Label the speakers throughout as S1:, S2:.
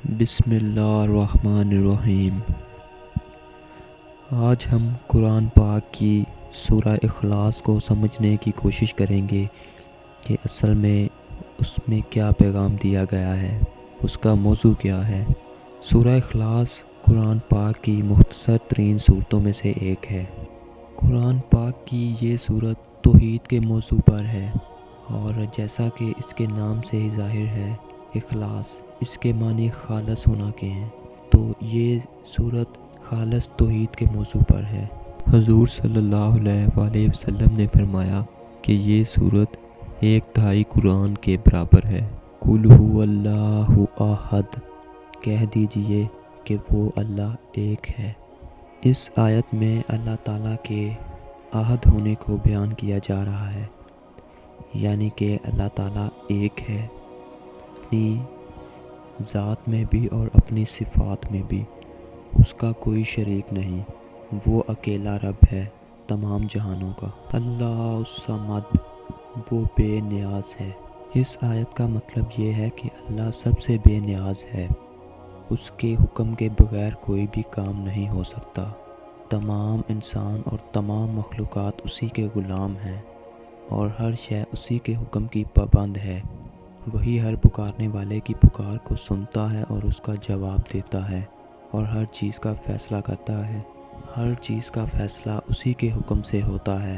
S1: بسم اللہ الرحمن الرحیم۔ آج ہم قرآن پاک کی سورہ اخلاص کو سمجھنے کی کوشش کریں گے کہ اصل میں اس میں کیا پیغام دیا گیا ہے، اس کا موضوع کیا ہے۔ سورہ اخلاص قرآن پاک کی مختصر ترین صورتوں میں سے ایک ہے۔ قرآن پاک کی یہ صورت توحید کے موضوع پر ہے، اور جیسا کہ اس کے نام سے ہی ظاہر ہے، اخلاص اس کے معنی خالص ہونا کے ہیں، تو یہ صورت خالص توحید کے موضوع پر ہے۔ حضور صلی اللہ علیہ وآلہ وسلم نے فرمایا کہ یہ صورت 1/2 قرآن کے برابر ہے۔ قُلْ هُوَ اللَّهُ أَحَدٌ، کہہ دیجئے کہ وہ اللہ ایک ہے۔ اس آیت میں اللہ تعالیٰ کے احد ہونے کو بیان کیا جا رہا ہے، یعنی کہ اللہ تعالیٰ ایک ہے، اپنی ذات میں بھی اور اپنی صفات میں بھی، اس کا کوئی شریک نہیں، وہ اکیلا رب ہے تمام جہانوں کا۔ اللہ الصمد، وہ بے نیاز ہے۔ اس آیت کا مطلب یہ ہے کہ اللہ سب سے بے نیاز ہے، اس کے حکم کے بغیر کوئی بھی کام نہیں ہو سکتا۔ تمام انسان اور تمام مخلوقات اسی کے غلام ہیں، اور ہر شے اسی کے حکم کی پابند ہے۔ وہی ہر پکارنے والے کی پکار کو سنتا ہے اور اس کا جواب دیتا ہے، اور ہر چیز کا فیصلہ کرتا ہے۔ ہر چیز کا فیصلہ اسی کے حکم سے ہوتا ہے،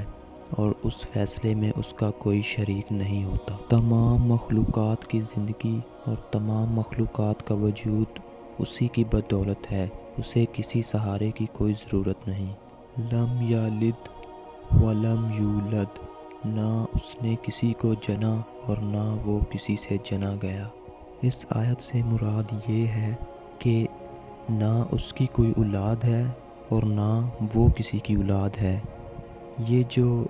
S1: اور اس فیصلے میں اس کا کوئی شریک نہیں ہوتا۔ تمام مخلوقات کی زندگی اور تمام مخلوقات کا وجود اسی کی بدولت ہے، اسے کسی سہارے کی کوئی ضرورت نہیں۔ لم یلد ولم یولد، نہ اس نے کسی کو جنا اور نہ وہ کسی سے جنا گیا۔ اس آیت سے مراد یہ ہے کہ نہ اس کی کوئی اولاد ہے اور نہ وہ کسی کی اولاد ہے۔ یہ جو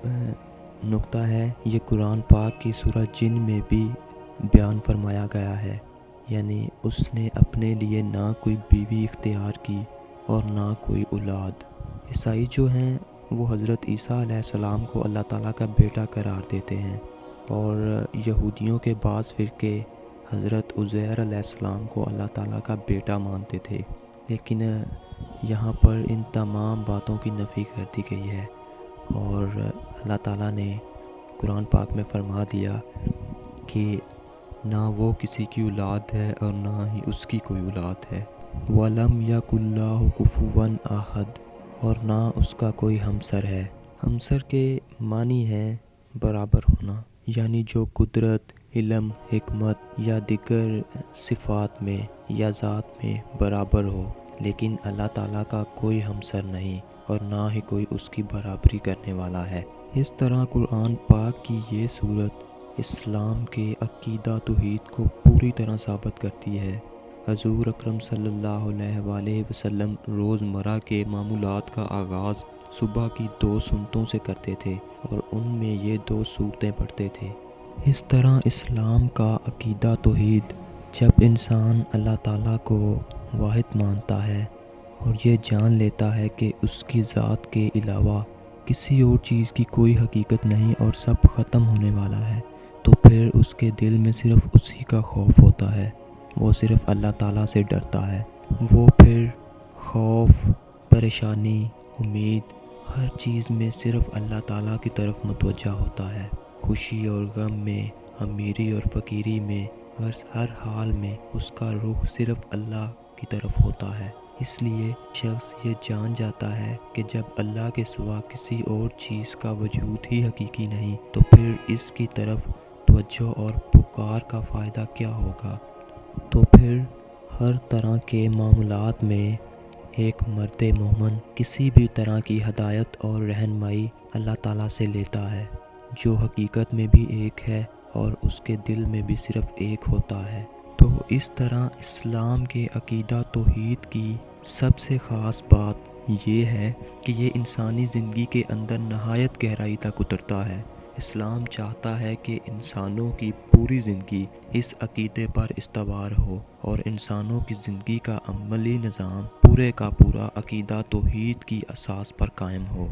S1: نقطہ ہے، یہ قرآن پاک کی سورہ جن میں بھی بیان فرمایا گیا ہے، یعنی اس نے اپنے لیے نہ کوئی بیوی اختیار کی اور نہ کوئی اولاد۔ عیسائی جو ہیں وہ حضرت عیسیٰ علیہ السلام کو اللہ تعالیٰ کا بیٹا قرار دیتے ہیں، اور یہودیوں کے بعض فرقے حضرت عزیر علیہ السلام کو اللہ تعالیٰ کا بیٹا مانتے تھے، لیکن یہاں پر ان تمام باتوں کی نفی کر دی گئی ہے، اور اللہ تعالیٰ نے قرآن پاک میں فرما دیا کہ نہ وہ کسی کی اولاد ہے اور نہ ہی اس کی کوئی اولاد ہے۔ وَلَمْ يَكُنْ لَهُ كُفُوًا أَحَدٌ، اور نہ اس کا کوئی ہمسر ہے۔ ہمسر کے معنی ہے برابر ہونا، یعنی جو قدرت، علم، حکمت یا دیگر صفات میں یا ذات میں برابر ہو، لیکن اللہ تعالیٰ کا کوئی ہمسر نہیں اور نہ ہی کوئی اس کی برابری کرنے والا ہے۔ اس طرح قرآن پاک کی یہ صورت اسلام کے عقیدہ توحید کو پوری طرح ثابت کرتی ہے۔ حضور اکرم صلی اللہ علیہ وآلہ وسلم روزمرہ کے معمولات کا آغاز صبح کی 2 سنتوں سے کرتے تھے، اور ان میں یہ 2 سورتیں پڑھتے تھے۔ اس طرح اسلام کا عقیدہ توحید، جب انسان اللہ تعالیٰ کو واحد مانتا ہے اور یہ جان لیتا ہے کہ اس کی ذات کے علاوہ کسی اور چیز کی کوئی حقیقت نہیں اور سب ختم ہونے والا ہے، تو پھر اس کے دل میں صرف اسی کا خوف ہوتا ہے، وہ صرف اللہ تعالیٰ سے ڈرتا ہے۔ وہ پھر خوف، پریشانی، امید، ہر چیز میں صرف اللہ تعالیٰ کی طرف متوجہ ہوتا ہے۔ خوشی اور غم میں، امیری اور فقیری میں، ہر حال میں اس کا رخ صرف اللہ کی طرف ہوتا ہے۔ اس لیے شخص یہ جان جاتا ہے کہ جب اللہ کے سوا کسی اور چیز کا وجود ہی حقیقی نہیں، تو پھر اس کی طرف توجہ اور پکار کا فائدہ کیا ہوگا۔ تو پھر ہر طرح کے معاملات میں ایک مرد مومن کسی بھی طرح کی ہدایت اور رہنمائی اللہ تعالیٰ سے لیتا ہے، جو حقیقت میں بھی ایک ہے اور اس کے دل میں بھی صرف ایک ہوتا ہے۔ تو اس طرح اسلام کے عقیدہ توحید کی سب سے خاص بات یہ ہے کہ یہ انسانی زندگی کے اندر نہایت گہرائی تک اترتا ہے۔ اسلام چاہتا ہے کہ انسانوں کی پوری زندگی اس عقیدے پر استوار ہو، اور انسانوں کی زندگی کا عملی نظام پورے کا پورا عقیدہ توحید کی اساس پر قائم ہو۔